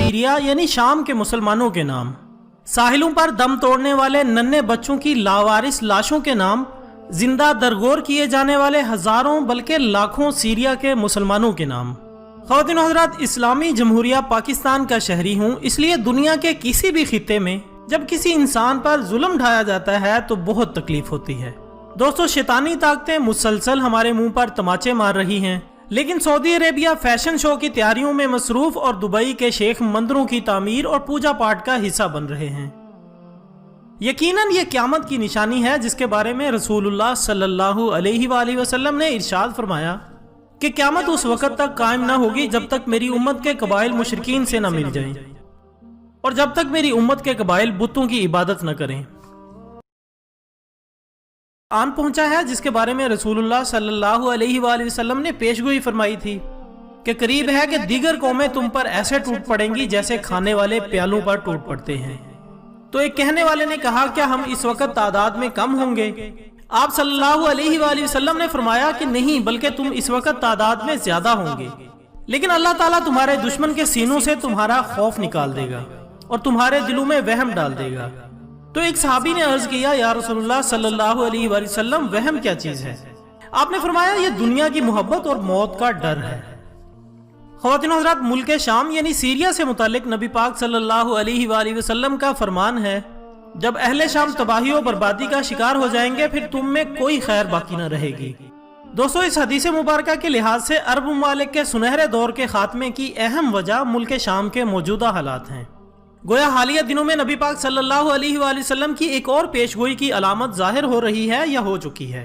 Syria यानी शाम के मुसलमानों के नाम, साहिलों पर दम तोड़ने वाले नन्हे बच्चों की लावारिस लाशों के नाम, जिंदा दरगोर किए जाने वाले हजारों बल्कि लाखों सीरिया के मुसलमानों के नाम। ख़वातीन व हज़रात, इस्लामी जमहूरिया पाकिस्तान का शहरी हूँ, इसलिए दुनिया के किसी भी खित्ते में जब किसी इंसान पर जुल्म ढाया जाता है तो बहुत तकलीफ होती है। दोस्तों, शैतानी ताकतें मुसलसल हमारे मुंह पर तमाचे मार रही हैं, लेकिन सऊदी अरेबिया फैशन शो की तैयारियों में मसरूफ और दुबई के शेख मंदिरों की तामीर और पूजा पाठ का हिस्सा बन रहे हैं। यकीनन ये क़यामत की निशानी है जिसके बारे में रसूलुल्लाह सल्लल्लाहु अलैहि वसल्लम ने इरशाद फरमाया कि क़यामत उस वक़्त तक कायम ना होगी जब तक मेरी उम्मत के कबाइल मुशरिकीन से न मिल जाएं और जब तक मेरी उम्मत के कबाइल बुतों की इबादत न करें। आन पहुंचा है जिसके बारे में रसूलुल्लाह सल्लल्लाहु अलैहि वसल्लम ने पेशगोई फरमाई थी कि करीब है कि दीगर कौमें तुम पर ऐसे टूट पड़ेंगी जैसे खाने वाले प्यालों पर टूट पड़ते हैं। तो एक कहने वाले ने कहा, क्या हम इस वक्त तादाद में कम होंगे? आप सल्लल्लाहु अलैहि वसल्लम ने फरमाया कि नहीं, बल्कि तुम इस वक्त तादाद में ज्यादा होंगे, लेकिन अल्लाह ताला तुम्हारे दुश्मन के सीनों से तुम्हारा खौफ निकाल देगा और तुम्हारे दिलों में वहम डाल देगा। तो एक सहाबी ने अर्ज किया, या रसूलुल्लाह सल्लल्लाहु अलैहि वसल्लम, वहम क्या चीज है? आपने फरमाया, ये दुनिया की मोहब्बत और मौत का डर है। ख़वातीन व हज़रात, मुल्क शाम यानी सीरिया से मुतालिक नबी पाक सल्लल्लाहु अलैहि वसल्लम का फरमान है, जब अहले शाम तबाही और बर्बादी का शिकार हो जाएंगे फिर तुम में कोई खैर बाकी न रहेगी। दोस्तों, इस हदीस मुबारक के लिहाज से अरब ममालिक के सुनहरे दौर के खात्मे की अहम वजह मुल्क शाम के मौजूदा हालात हैं। गोया हालिया दिनों में नबी पाक सल्लल्लाहु अलैहि वसल्लम की एक और पेशगोई की अलामत जाहिर हो रही है या हो चुकी है।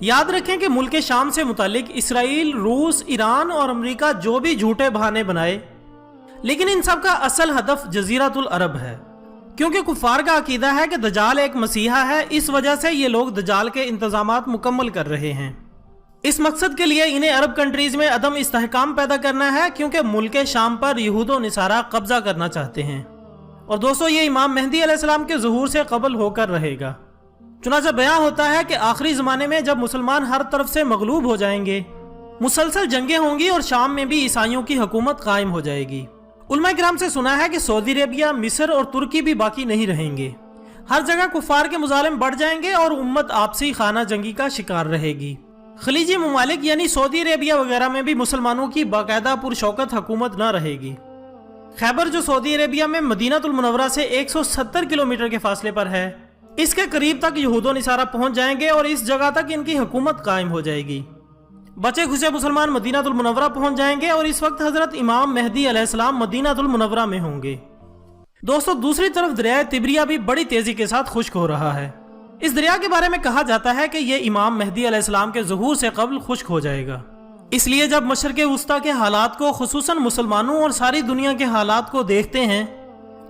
याद रखें कि मुल्क शाम से मुतालिक इसराइल, रूस, ईरान और अमेरिका जो भी झूठे बहाने बनाए, लेकिन इन सब का असल हदफ जजीरतुल अरब है, क्योंकि कुफार का अकीदा है कि दजाल एक मसीहा है। इस वजह से ये लोग दजाल के इंतजामात मुकम्मल कर रहे हैं। इस मकसद के लिए इन्हें अरब कंट्रीज में अदम इस्तेहकाम पैदा करना है, क्योंकि मुल्क शाम पर यहूद व निसारा कब्जा करना चाहते हैं। और दोस्तों, ये इमाम मेहदी अलैहिस्सलाम के ज़ुहूर से कबल होकर रहेगा। चुनांचे बयां होता है कि आखिरी ज़माने में जब मुसलमान हर तरफ से मगलूब हो जाएंगे, मुसलसल जंगें होंगी और शाम में भी ईसाइयों की हुकूमत कायम हो जाएगी। उलमा किराम से सुना है कि सऊदी अरेबिया, मिस्र और तुर्की भी बाकी नहीं रहेंगे। हर जगह कुफार के मुजालिम बढ़ जाएंगे और उम्मत आपसी खाना जंगी का शिकार रहेगी। खलीजी ममालिक यानी सऊदी अरेबिया वगैरह में भी मुसलमानों की बाकायदा पुरशौकत हुकूमत न रहेगी। खैबर, जो सऊदी अरेबिया में मदीनातुल मुनव्वरा से 170 किलोमीटर के फासले पर है, इसके करीब तक यहूदो निसारा पहुंच जाएंगे और इस जगह तक इनकी हुकूमत कायम हो जाएगी। बचे खुचे मुसलमान मदीनातुल मुनव्वरा पहुंच जाएंगे और इस वक्त हजरत इमाम मेहदी अलैहिस्सलाम मदीनातुल मुनव्वरा में होंगे। दोस्तों, दूसरी तरफ दरिया तिब्रिया भी बड़ी तेजी के साथ खुश्क हो रहा है। इस दरिया के बारे में कहा जाता है कि यह इमाम मेहदी अलैहिस्सलाम के ज़ुहूर से कबल खुश्क हो जाएगा। इसलिए जब मशरिक़ वुस्ता के हालात को, खुसूसन मुसलमानों और सारी दुनिया के हालात को देखते हैं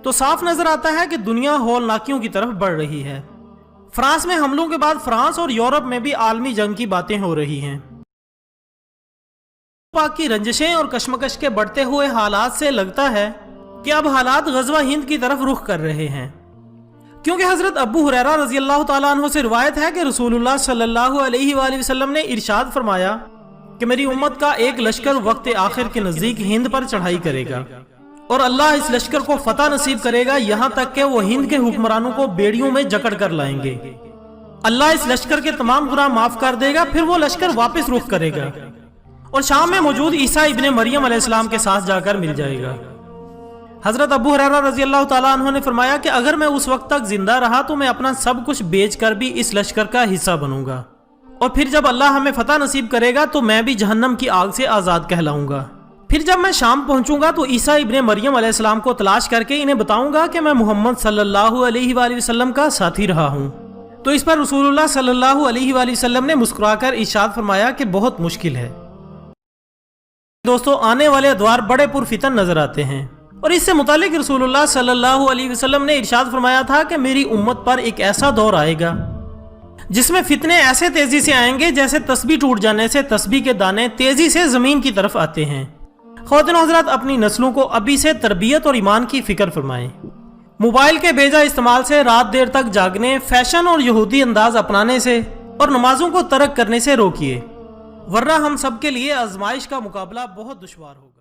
तो साफ नजर आता है कि दुनिया हौलनाकियों की तरफ बढ़ रही है। फ्रांस में हमलों के बाद फ्रांस और यूरोप में भी आलमी जंग की बातें हो रही हैं। पाक की रंजिशें और कशमकश के बढ़ते हुए हालात से लगता है कि अब हालात गज़वा हिंद की तरफ रुख कर रहे हैं, क्योंकि हजरत अबू हुरैरा रज़ी अल्लाह तआला अन्हु से रिवायत है कि रसूलुल्लाह सल्लल्लाहु अलैहि वसल्लम ने इरशाद फरमाया कि मेरी उम्मत का एक लश्कर वक्त आखिर के नजदीक हिंद पर चढ़ाई करेगा और अल्लाह इस लश्कर को फतह नसीब करेगा, यहाँ तक कि वो हिंद के हुक्मरानों को बेड़ियों में जकड़ कर लाएंगे। अल्लाह इस लश्कर के तमाम गुनाह माफ कर देगा, फिर वो लश्कर वापस रुख करेगा और शाम में मौजूद ईसा इब्ने मरियम अलैहिस्सलाम के साथ जाकर मिल जाएगा। हजरत अबू हुरैरा रज़ी अल्लाह तआला अन्हु ने फरमाया कि अगर मैं उस वक्त तक जिंदा रहा तो मैं अपना सब कुछ बेचकर भी इस लश्कर का हिस्सा बनूंगा और फिर जब अल्लाह हमें फतह नसीब करेगा तो मैं भी जहन्नम की आग से आज़ाद कहलाऊंगा। फिर जब मैं शाम पहुंचूंगा तो ईसा इब्ने मरियम अलैहिस्सलाम को तलाश करके इन्हें बताऊंगा कि मैं मोहम्मद सल्लल्लाहु अलैहि वसल्लम का साथी रहा हूं। तो इस पर रसूलुल्लाह सल्लल्लाहु अलैहि वसल्लम ने मुस्कुराकर इरशाद फरमाया कि बहुत मुश्किल है। दोस्तों, आने वाले अदवार बड़े पुरफितन नजर आते हैं और इससे मुतालिक रसूलुल्लाह सल्लल्लाहु अलैहि वसल्लम ने इरशाद फरमाया था कि मेरी उम्मत पर एक ऐसा दौर आएगा जिसमें फितने ऐसे तेजी से आएंगे जैसे तस्बीह टूट जाने से तस्बीह के दाने तेजी से जमीन की तरफ आते हैं। ख़वातीन हज़रात, अपनी नस्लों को अभी से तरबियत और ईमान की फिक्र फरमाएं। मोबाइल के बेजा इस्तेमाल से, रात देर तक जागने, फैशन और यहूदी अंदाज अपनाने से और नमाजों को तर्क करने से रोकिए, वरना हम सब के लिए आजमाइश का मुकाबला बहुत दुश्वार होगा।